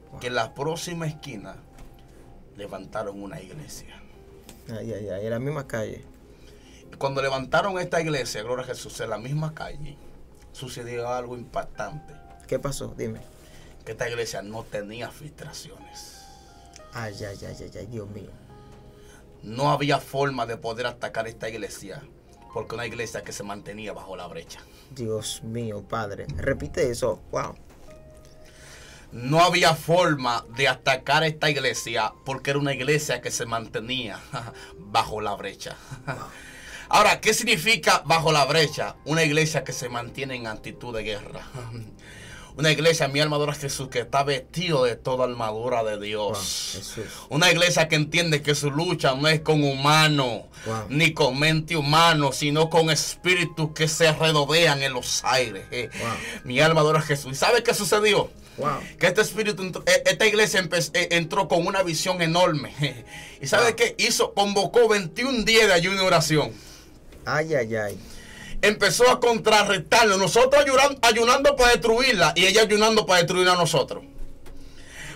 Wow. Que en la próxima esquina levantaron una iglesia. En la misma calle. Cuando levantaron esta iglesia, gloria a Jesús, en la misma calle, sucedió algo impactante. ¿Qué pasó? Dime. Que esta iglesia no tenía filtraciones. Ay, Dios mío. No había forma de poder atacar esta iglesia, porque una iglesia que se mantenía bajo la brecha. Dios mío, Padre. Repite eso. Wow. No había forma de atacar esta iglesia, porque era una iglesia que se mantenía bajo la brecha. Wow. Ahora, ¿qué significa bajo la brecha? Una iglesia que se mantiene en actitud de guerra. Una iglesia, mi alma adora a Jesús, que está vestido de toda armadura de Dios. Wow, una iglesia que entiende que su lucha no es con humanos, wow, ni con mente humano, sino con espíritus que se redodean en los aires. Wow. Mi alma adora a Jesús. ¿Y sabe qué sucedió? Wow. Que este espíritu, esta iglesia entró con una visión enorme. ¿Y sabe qué hizo? Convocó 21 días de ayuno y oración. Ay. Empezó a contrarrestarlo. Nosotros ayunando para destruirla y ella ayunando para destruir a nosotros.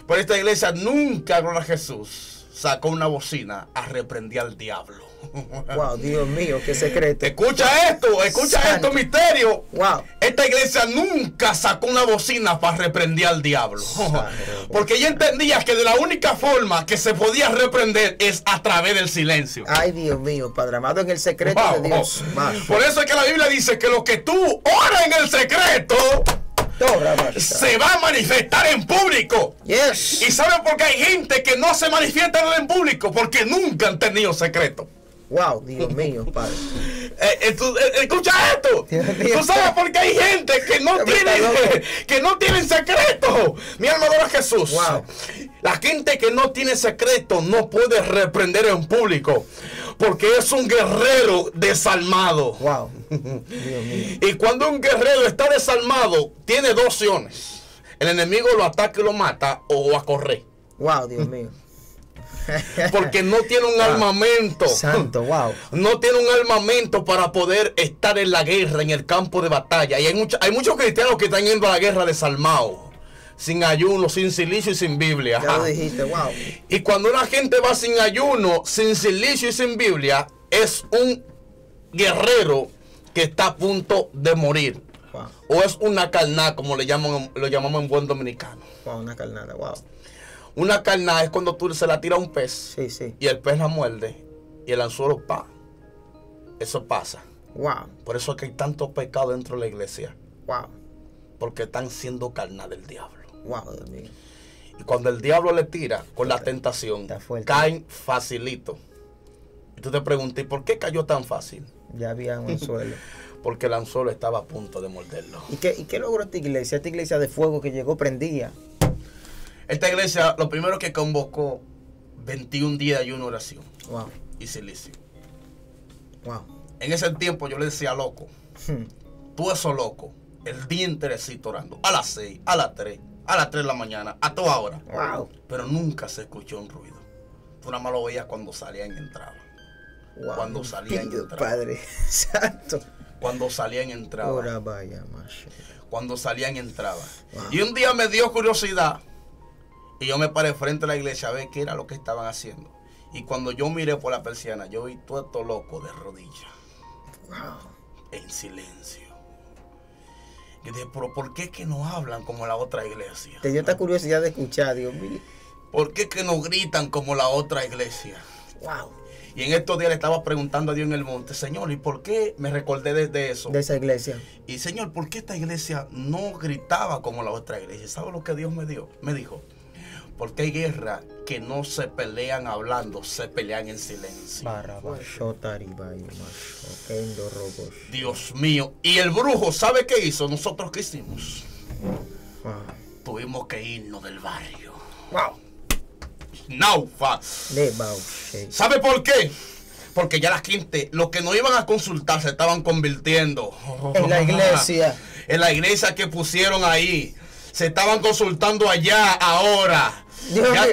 Pero esta iglesia nunca, gloria a Jesús, sacó una bocina a reprender al diablo. Wow, Dios mío, qué secreto. Escucha esto, misterio. Wow. Esta iglesia nunca sacó una bocina para reprender al diablo. Porque ella entendía que de la única forma que se podía reprender es a través del silencio. Ay, Dios mío, Padre amado, en el secreto de Dios. Por eso es que la Biblia dice que lo que tú oras en el secreto se va a manifestar en público. Yes. ¿Y saben por qué hay gente que no se manifiesta en público? Porque nunca han tenido secreto. Wow, Dios mío, Padre. Escucha esto. Tú sabes por qué hay gente que no tienen secreto. Mi alma adora a Jesús. Wow. La gente que no tiene secreto no puede reprender en público, porque es un guerrero desalmado. Wow. Dios mío. Y cuando un guerrero está desalmado, tiene dos opciones: el enemigo lo ataca y lo mata, o a correr. Wow, Dios mío. Porque no tiene un armamento. Santo, wow. No tiene un armamento para poder estar en la guerra, en el campo de batalla. Y hay muchos cristianos que están yendo a la guerra desalmados, sin ayuno, sin silicio y sin Biblia. Ya lo dijiste, wow. Y cuando una gente va sin ayuno, sin silicio y sin Biblia, es un guerrero que está a punto de morir. Wow. O es una carnada, como lo llamamos en buen dominicano. Wow, una carnada, wow. Una carnada es cuando tú se la tiras a un pez Sí, sí. y el pez la muerde y el anzuelo Eso pasa. Wow, Por eso es que hay tanto pecado dentro de la iglesia. wow, Porque están siendo carnada del diablo. wow, Dios mío. Y cuando el diablo le tira con la tentación, Está fuerte. caen facilito. Y tú te preguntas, ¿y por qué cayó tan fácil? Ya había un anzuelo. Porque el anzuelo estaba a punto de morderlo. ¿Y qué logró esta iglesia? Esta iglesia de fuego que llegó prendía. Esta iglesia, lo primero que convocó, 21 días y una oración Wow, y silicio. wow. En ese tiempo yo le decía loco, tú eso loco, el día enterecito orando, a las 6, a las 3, a las 3 de la mañana, a toda hora. Wow. Pero nunca se escuchó un ruido. Tú nada más lo veías cuando salían y entraban. Wow. Cuando salían y Dios, entraban. Padre Santo. Cuando salían y entraban. Ora vaya, macho. Cuando salían y entraban. Wow. Y un día me dio curiosidad. Y yo me paré frente a la iglesia a ver qué era lo que estaban haciendo. Y cuando yo miré por la persiana, yo vi todo esto loco de rodillas. Wow. En silencio. Yo dije, pero ¿por qué que no hablan como la otra iglesia? Te dio esta curiosidad de escuchar, Dios mío. ¿Por qué que no gritan como la otra iglesia? Wow. Y en estos días le estaba preguntando a Dios en el monte, Señor, ¿y por qué me recordé de eso? De esa iglesia. Y Señor, ¿por qué esta iglesia no gritaba como la otra iglesia? ¿Sabe lo que Dios me dijo? Porque hay guerras que no se pelean hablando, se pelean en silencio. Dios mío. Y el brujo, ¿sabe qué hizo? ¿Nosotros qué hicimos? Wow. Tuvimos que irnos del barrio. Wow. Naufa. ¿Sabe por qué? Porque ya la gente, los que no iban a consultar, se estaban convirtiendo. En la iglesia. En la iglesia que pusieron ahí. Se estaban consultando allá ahora.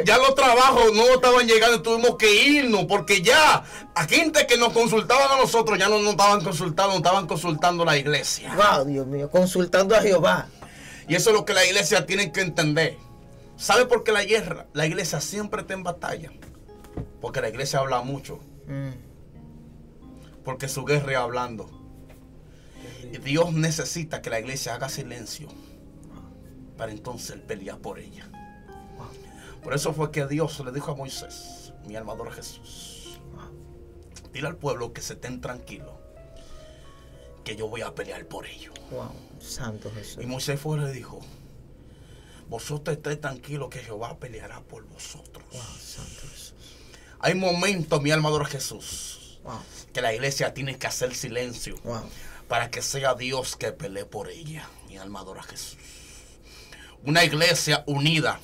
Ya los trabajos no estaban llegando, tuvimos que irnos porque ya a gente que nos consultaban a nosotros ya no nos estaban consultando, nos estaban consultando la iglesia. Wow, Dios mío, consultando a Jehová. Y eso es lo que la iglesia tiene que entender. ¿Sabe por qué la iglesia siempre está en batalla? Porque la iglesia habla mucho. Porque su guerra es hablando. Y Dios necesita que la iglesia haga silencio para entonces él pelear por ella. Por eso fue que Dios le dijo a Moisés, mi alma adora a Jesús, dile al pueblo que se estén tranquilos, que yo voy a pelear por ellos. Wow, Santo Jesús. Y Moisés fue y le dijo, vosotros estéis tranquilos que Jehová peleará por vosotros. Wow, Santo Jesús. Hay momentos, mi alma adora a Jesús, Wow. que la iglesia tiene que hacer silencio, Wow. para que sea Dios que pelee por ella. Mi alma adora a Jesús. Una iglesia unida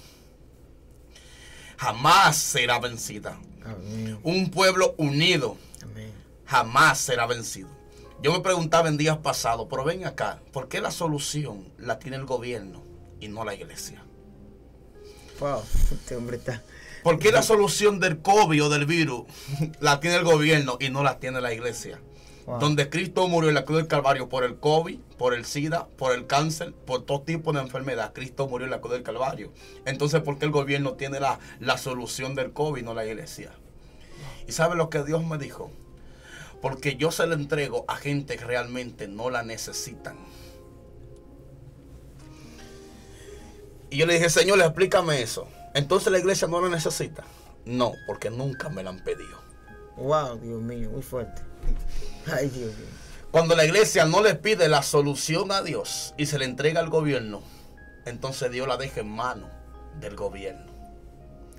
jamás será vencida. Amén. Un pueblo unido Amén. jamás será vencido. Yo me preguntaba en días pasados, pero ven acá, ¿por qué la solución la tiene el gobierno y no la iglesia? Wow, este hombre está. ¿Por qué la solución del COVID o del virus la tiene el gobierno y no la tiene la iglesia? Wow. Donde Cristo murió en la cruz del Calvario por el COVID, por el SIDA, por el cáncer, por todo tipo de enfermedad. Cristo murió en la cruz del Calvario. Entonces, ¿por qué el gobierno tiene la solución del COVID y no la iglesia? ¿Y sabe lo que Dios me dijo? Porque yo se la entrego a gente que realmente no la necesitan. Y yo le dije, Señor, explícame eso. Entonces la iglesia no la necesita. No, porque nunca me la han pedido. Wow, Dios mío, muy fuerte. Ay, Dios mío. Cuando la iglesia no le pide la solución a Dios y se le entrega al gobierno, entonces Dios la deja en manos del gobierno.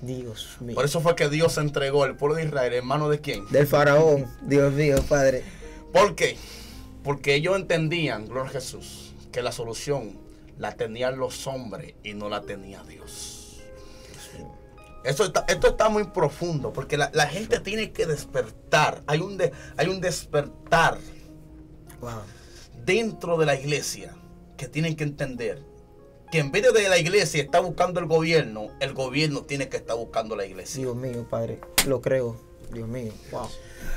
Dios mío. Por eso fue que Dios entregó al pueblo de Israel en manos de quién. Del faraón. Dios mío, Padre. ¿Por qué? Porque ellos entendían, gloria a Jesús, que la solución la tenían los hombres y no la tenía Dios. Esto está muy profundo porque la gente tiene que despertar. Hay un despertar Wow. dentro de la iglesia que tienen que entender que en vez de la iglesia está buscando el gobierno tiene que estar buscando la iglesia. Dios mío, Padre. Lo creo. Dios mío. Wow.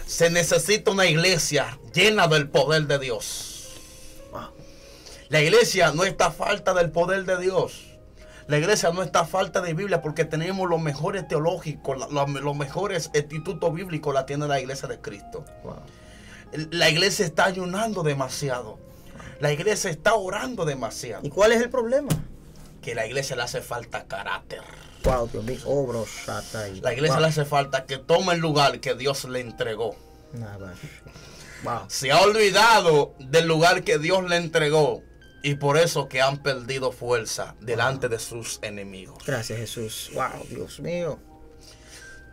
Se necesita una iglesia llena del poder de Dios. Wow. La iglesia no está a falta del poder de Dios. La iglesia no está a falta de Biblia porque tenemos los mejores teológicos, los mejores institutos bíblicos la tiene la iglesia de Cristo. Wow. La iglesia está ayunando demasiado. La iglesia está orando demasiado. ¿Y cuál es el problema? Que la iglesia le hace falta carácter. Wow, Dios mío. Oh, bro, shata ahí. La iglesia le hace falta que tome el lugar que Dios le entregó. Wow. Se ha olvidado del lugar que Dios le entregó. Y por eso que han perdido fuerza delante de sus enemigos. Gracias, Jesús. Wow, Dios mío.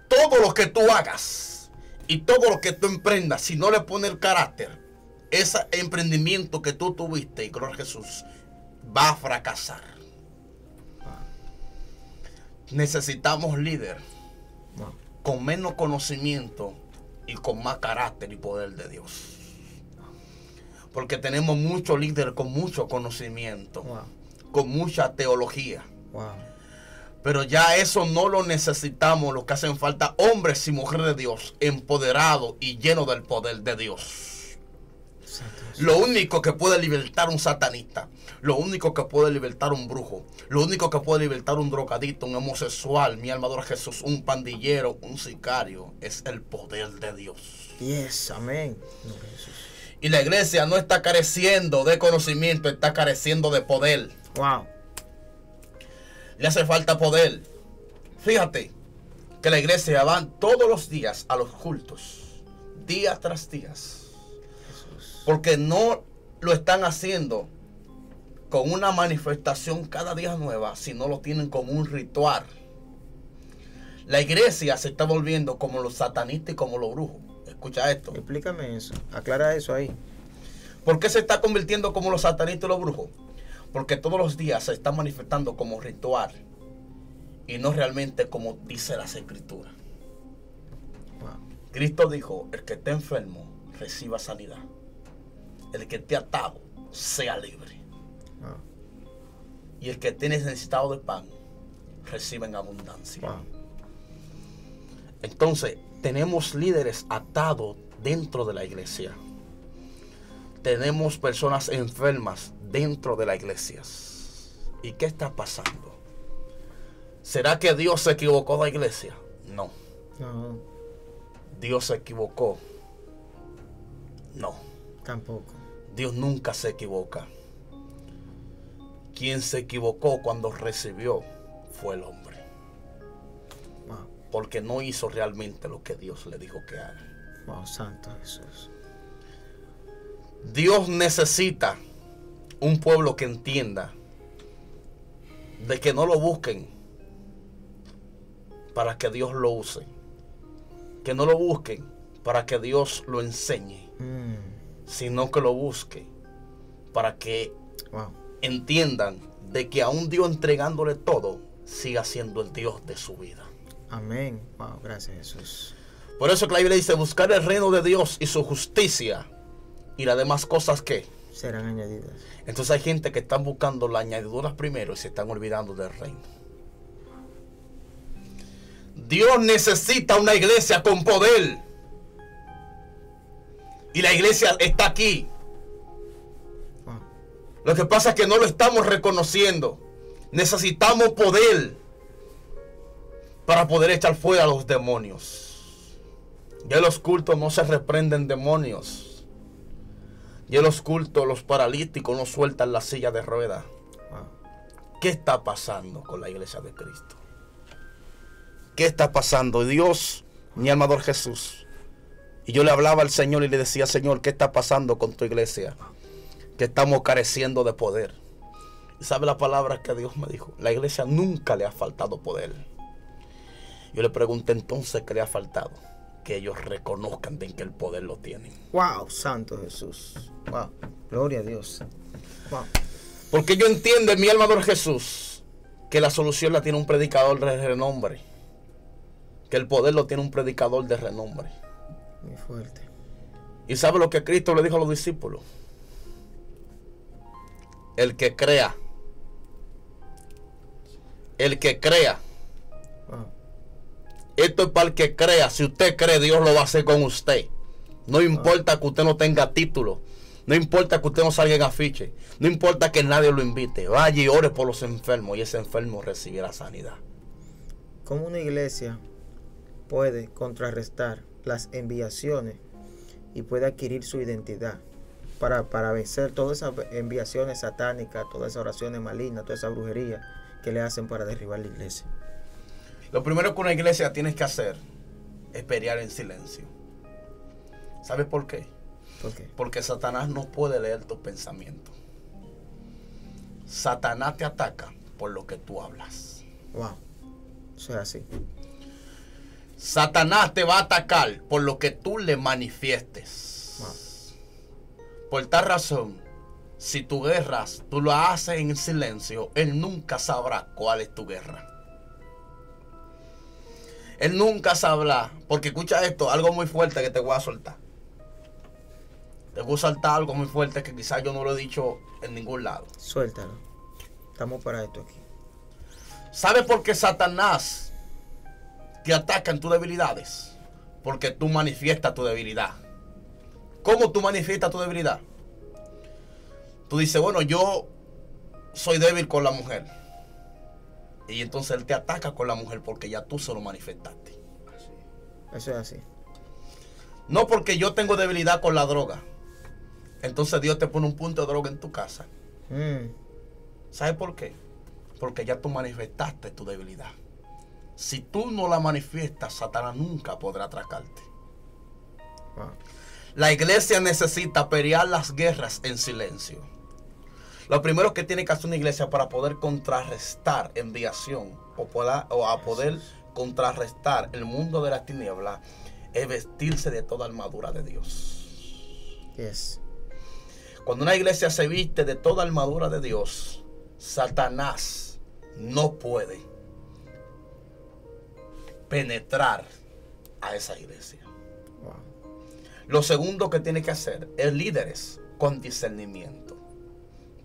Todo lo que tú hagas y todo lo que tú emprendas, si no le pones el carácter, ese emprendimiento que tú tuviste, y gloria a Jesús, va a fracasar. Necesitamos líder con menos conocimiento y con más carácter y poder de Dios. Porque tenemos muchos líderes con mucho conocimiento, con mucha teología. Pero ya eso no lo necesitamos. Lo que hacen falta, hombres y mujeres de Dios, empoderados y llenos del poder de Dios. Lo único que puede libertar un satanista, lo único que puede libertar un brujo, lo único que puede libertar un drogadicto, un homosexual, mi alma adora a Jesús, un pandillero, un sicario, es el poder de Dios. Yes, amén. Y la iglesia no está careciendo de conocimiento, está careciendo de poder. Wow. Le hace falta poder. Fíjate que la iglesia va todos los días a los cultos, día tras día. Porque no lo están haciendo con una manifestación cada día nueva, sino lo tienen como un ritual. La iglesia se está volviendo como los satanistas y como los brujos. Escucha esto. Explícame eso. Aclara eso ahí. ¿Por qué se está convirtiendo como los satanistas y los brujos? Porque todos los días se está manifestando como ritual y no realmente como dice las escrituras. Cristo dijo, el que esté enfermo reciba sanidad. El que esté atado sea libre. Y el que esté necesitado de pan reciba en abundancia. Entonces tenemos líderes atados dentro de la iglesia. Tenemos personas enfermas dentro de la iglesia. ¿Y qué está pasando? ¿Será que Dios se equivocó de la iglesia? No. ¿Dios se equivocó? No. Tampoco. Dios nunca se equivoca. Quien se equivocó cuando recibió fue el hombre. Porque no hizo realmente lo que Dios le dijo que haga. Santo Jesús. Dios necesita un pueblo que entienda de que no lo busquen para que Dios lo use. Que no lo busquen para que Dios lo enseñe. Sino que lo busque para que entiendan de que aún Dios entregándole todo, siga siendo el Dios de su vida. Amén. Wow, gracias Jesús. Por eso que la Biblia dice, buscar el reino de Dios y su justicia, y las demás cosas que serán añadidas. Entonces hay gente que están buscando las añadiduras primero y se están olvidando del reino. Dios necesita una iglesia con poder. Y la iglesia está aquí. Lo que pasa es que no lo estamos reconociendo. Necesitamos poder para poder echar fuera a los demonios. Ya en los cultos no se reprenden demonios. Ya en los cultos los paralíticos no sueltan la silla de ruedas. ¿Qué está pasando con la iglesia de Cristo? ¿Qué está pasando? Dios, mi amador Jesús. Y yo le hablaba al Señor y le decía, Señor, ¿qué está pasando con tu iglesia? Que estamos careciendo de poder. ¿Y sabe la palabra que Dios me dijo? La iglesia nunca le ha faltado poder. Yo le pregunté entonces qué le ha faltado. Que ellos reconozcan de que el poder lo tienen. Wow, Santo Jesús. Wow, gloria a Dios. Wow. Porque yo entiendo en mi alma de Jesús que la solución la tiene un predicador de renombre. Que el poder lo tiene un predicador de renombre. Muy fuerte. ¿Y sabe lo que Cristo le dijo a los discípulos? El que crea. El que crea. Wow. Esto es para el que crea. Si usted cree, Dios lo va a hacer con usted. No importa que usted no tenga título. No importa que usted no salga en afiche. No importa que nadie lo invite. Vaya y ore por los enfermos y ese enfermo recibirá sanidad. ¿Cómo una iglesia puede contrarrestar las enviaciones y puede adquirir su identidad para vencer todas esas enviaciones satánicas, todas esas oraciones malignas, toda esa brujería que le hacen para derribar la iglesia? Lo primero que una iglesia tiene que hacer es pelear en silencio. ¿Sabes por qué? ¿Por qué? Porque Satanás no puede leer tus pensamientos. Satanás te ataca por lo que tú hablas. Wow. Eso es así. Satanás te va a atacar por lo que tú le manifiestes. Wow. Por tal razón, si tu guerra tú lo haces en silencio, él nunca sabrá cuál es tu guerra. Él nunca sabrá, porque escucha esto, algo muy fuerte que te voy a soltar. Te voy a soltar algo muy fuerte que quizás yo no lo he dicho en ningún lado. Suéltalo. Estamos para esto aquí. ¿Sabes por qué Satanás te ataca en tus debilidades? Porque tú manifiestas tu debilidad. ¿Cómo tú manifiestas tu debilidad? Tú dices, bueno, yo soy débil con la mujer. Y entonces él te ataca con la mujer porque ya tú se lo manifestaste. Eso es así. No porque yo tengo debilidad con la droga. Entonces Dios te pone un punto de droga en tu casa. ¿Sabes por qué? Porque ya tú manifestaste tu debilidad. Si tú no la manifiestas, Satanás nunca podrá atracarte. Wow. La iglesia necesita pelear las guerras en silencio. Lo primero que tiene que hacer una iglesia para poder contrarrestar enviación o poder contrarrestar el mundo de las tinieblas es vestirse de toda armadura de Dios. Yes. Cuando una iglesia se viste de toda armadura de Dios, Satanás no puede penetrar a esa iglesia. Wow. Lo segundo que tiene que hacer es líderes con discernimiento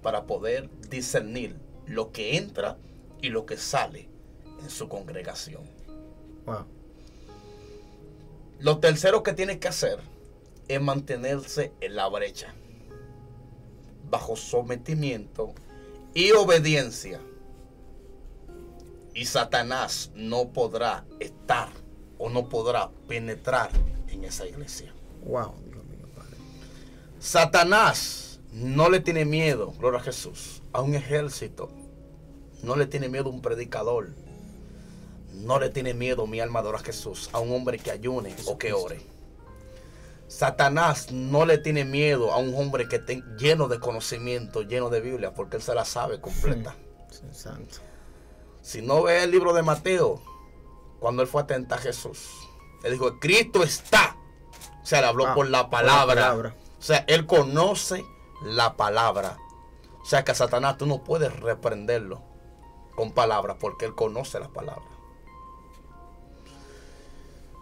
para poder discernir lo que entra y lo que sale en su congregación. Wow. Lo tercero que tiene que hacer es mantenerse en la brecha, bajo sometimiento y obediencia. Y Satanás no podrá estar o no podrá penetrar en esa iglesia. Wow, Dios mío, Padre. Satanás no le tiene miedo, gloria a Jesús, a un ejército. No le tiene miedo a un predicador. No le tiene miedo, mi alma adora a Jesús, a un hombre que ayune o que ore. Satanás no le tiene miedo a un hombre que esté lleno de conocimiento, lleno de Biblia, porque él se la sabe completa. Santo. Si no ve el libro de Mateo, cuando él fue a tentar a Jesús, él dijo, Cristo está. O sea, le habló por la palabra. O sea, él conoce la palabra. O sea, que a Satanás tú no puedes reprenderlo con palabras, porque él conoce la palabra.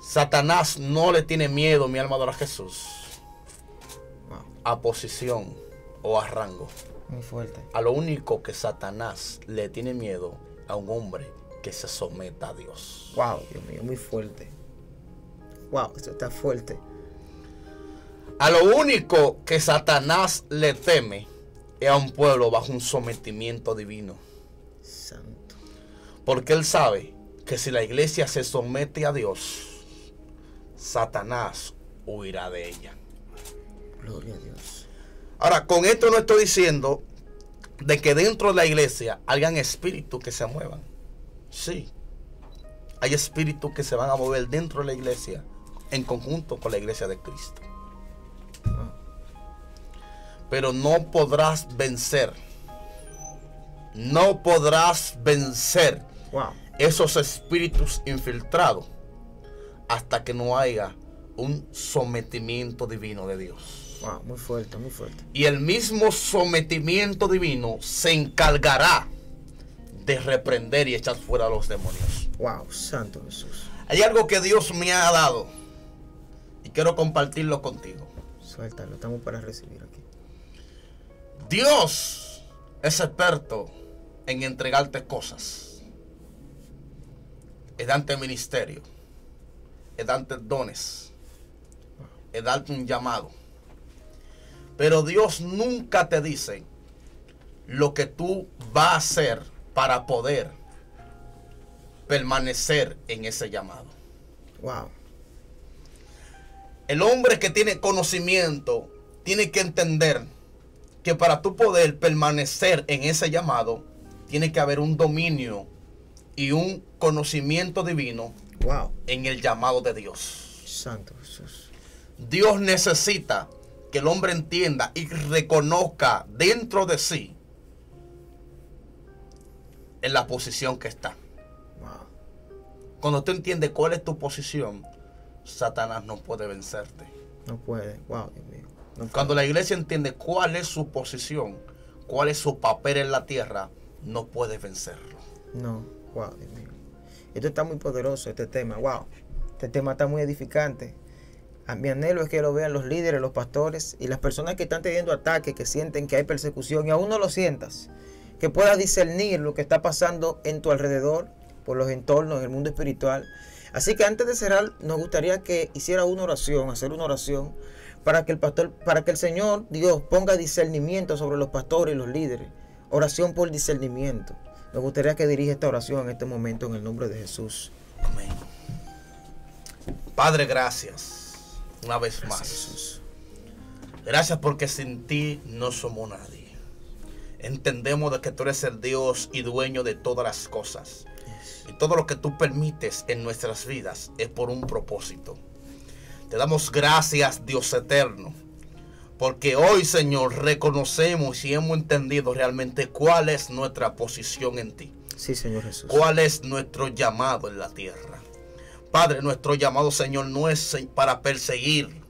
Satanás no le tiene miedo, mi alma adora a Jesús, a posición o a rango. Muy fuerte. A lo único que Satanás le tiene miedo a un hombre que se someta a Dios. Wow, Dios mío, muy fuerte. Wow, esto está fuerte. A lo único que Satanás le teme es a un pueblo bajo un sometimiento divino. Santo. Porque él sabe que si la iglesia se somete a Dios, Satanás huirá de ella. Gloria a Dios. Ahora, con esto no estoy diciendo de que dentro de la iglesia hayan espíritus que se muevan. Sí, hay espíritus que se van a mover dentro de la iglesia en conjunto con la iglesia de Cristo. Pero no podrás vencer. No podrás vencer esos espíritus infiltrados hasta que no haya un sometimiento divino de Dios. Wow, muy fuerte, muy fuerte. Y el mismo sometimiento divino se encargará de reprender y echar fuera a los demonios. Wow, Santo Jesús. Hay algo que Dios me ha dado y quiero compartirlo contigo. Suéltalo, estamos para recibir aquí. Dios es experto en entregarte cosas, es darte ministerio, es darte dones, es darte un llamado. Pero Dios nunca te dice lo que tú vas a hacer para poder permanecer en ese llamado. Wow. El hombre que tiene conocimiento tiene que entender que para tú poder permanecer en ese llamado, tiene que haber un dominio y un conocimiento divino en el llamado de Dios. Santo Jesús. Dios necesita que el hombre entienda y reconozca dentro de sí en la posición que está. Cuando tú entiendes cuál es tu posición, Satanás no puede vencerte. No puede. Wow, Dios mío. No Cuando puede. la iglesia entiende cuál es su posición, cuál es su papel en la tierra, no puede vencerlo. No. Wow, Dios mío. Esto está muy poderoso, este tema. Wow. Este tema está muy edificante. A mi anhelo es que lo vean los líderes, los pastores y las personas que están teniendo ataques, que sienten que hay persecución y aún no lo sientas. Que puedas discernir lo que está pasando en tu alrededor, por los entornos, en el mundo espiritual. Así que antes de cerrar, nos gustaría que hiciera una oración, hacer una oración, para que el Señor, Dios, ponga discernimiento sobre los pastores y los líderes. Oración por discernimiento. Nos gustaría que dirija esta oración en este momento en el nombre de Jesús. Amén. Padre, gracias. Una vez más. Jesús. Gracias porque sin ti no somos nadie. Entendemos de que tú eres el Dios y dueño de todas las cosas. Y todo lo que tú permites en nuestras vidas es por un propósito. Te damos gracias, Dios eterno, porque hoy, Señor, reconocemos y hemos entendido realmente cuál es nuestra posición en ti. Sí, Señor Jesús. Cuál es nuestro llamado en la tierra. Padre, nuestro llamado, Señor, no es para perseguir.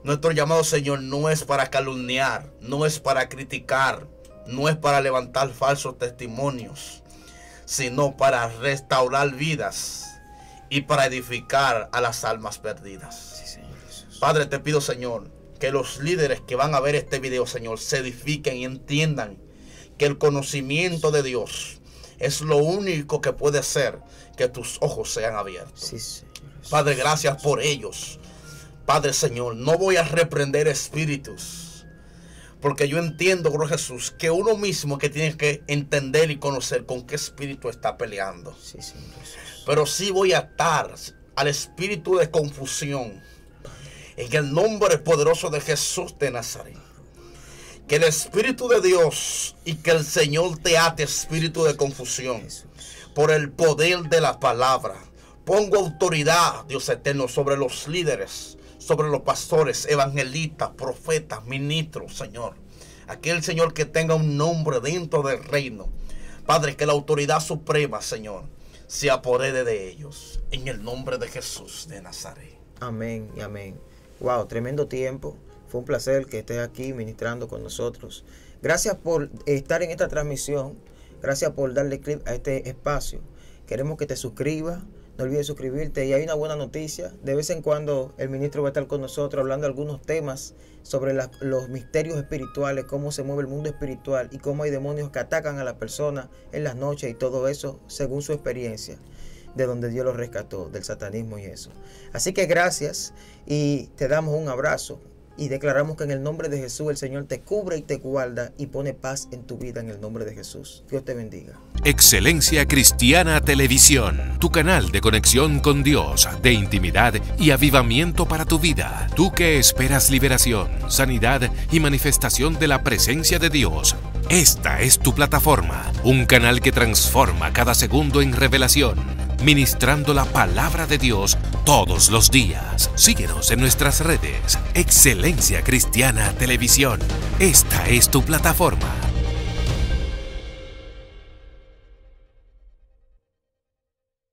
Nuestro llamado, Señor, no es para calumniar, no es para criticar, no es para levantar falsos testimonios, sino para restaurar vidas y para edificar a las almas perdidas. Sí, Señor Jesús. Padre, te pido, Señor, que los líderes que van a ver este video, Señor, se edifiquen y entiendan que el conocimiento de Dios es lo único que puede hacer que tus ojos sean abiertos. Sí, Señor Jesús. Padre, gracias por ellos. Padre, Señor, no voy a reprender espíritus, porque yo entiendo, Gloria a Jesús, que uno mismo que tiene que entender y conocer con qué espíritu está peleando. Sí, Señor Jesús. Pero sí voy a atar al espíritu de confusión en el nombre poderoso de Jesús de Nazaret. Que el Espíritu de Dios y que el Señor te ate espíritu de confusión Jesús. por el poder de la palabra. Pongo autoridad, Dios eterno, sobre los líderes, sobre los pastores, evangelistas, profetas, ministros, Señor. Aquel, Señor, que tenga un nombre dentro del reino. Padre, que la autoridad suprema, Señor, se apodere de ellos. En el nombre de Jesús de Nazaret. Amén y amén. Wow, tremendo tiempo. Fue un placer que estés aquí ministrando con nosotros. Gracias por estar en esta transmisión. Gracias por darle clic a este espacio. Queremos que te suscribas. No olvides suscribirte. Y hay una buena noticia. De vez en cuando el ministro va a estar con nosotros hablando de algunos temas sobre los misterios espirituales, cómo se mueve el mundo espiritual y cómo hay demonios que atacan a la persona en las noches y todo eso según su experiencia, de donde Dios los rescató, del satanismo y eso. Así que gracias y te damos un abrazo. Y declaramos que en el nombre de Jesús el Señor te cubre y te guarda y pone paz en tu vida en el nombre de Jesús. Dios te bendiga. Excelencia Cristiana Televisión, tu canal de conexión con Dios, de intimidad y avivamiento para tu vida. Tú que esperas liberación, sanidad y manifestación de la presencia de Dios. Esta es tu plataforma, un canal que transforma cada segundo en revelación, ministrando la palabra de Dios todos los días. Síguenos en nuestras redes. Excelencia Cristiana Televisión. Esta es tu plataforma.